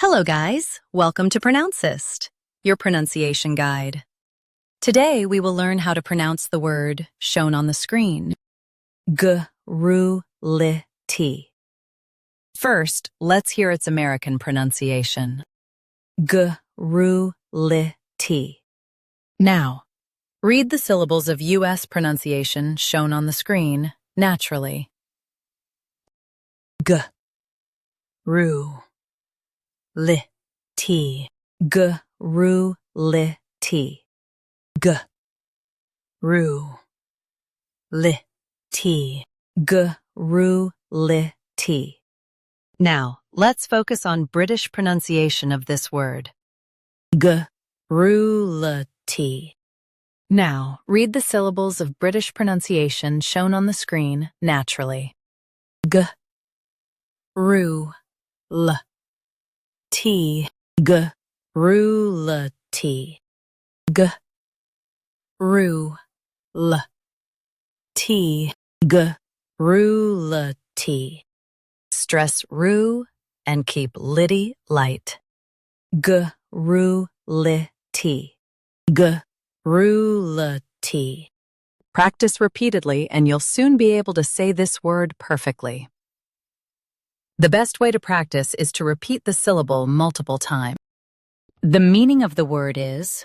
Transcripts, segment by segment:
Hello guys, welcome to Pronouncist, your pronunciation guide. Today we will learn how to pronounce the word shown on the screen, GARRULITY. First, let's hear its American pronunciation, GARRULITY. Now, read the syllables of U.S. pronunciation shown on the screen naturally. GARRULITY, GARRULITY, GARRULITY, GARRULITY. Now, let's focus on British pronunciation of this word, GARRULITY. Now, read the syllables of British pronunciation shown on the screen naturally. GARRULITY, GARRULITY, GARRULITY, GARRULITY. Stress ru and keep litty light. GARRULITY, GARRULITY. Practice repeatedly and you'll soon be able to say this word perfectly. The best way to practice is to repeat the syllable multiple times. The meaning of the word is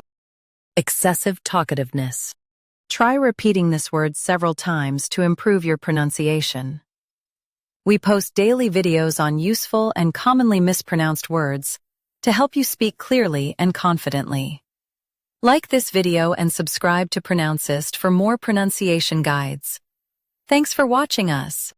excessive talkativeness. Try repeating this word several times to improve your pronunciation. We post daily videos on useful and commonly mispronounced words to help you speak clearly and confidently. Like this video and subscribe to Pronouncist for more pronunciation guides. Thanks for watching us.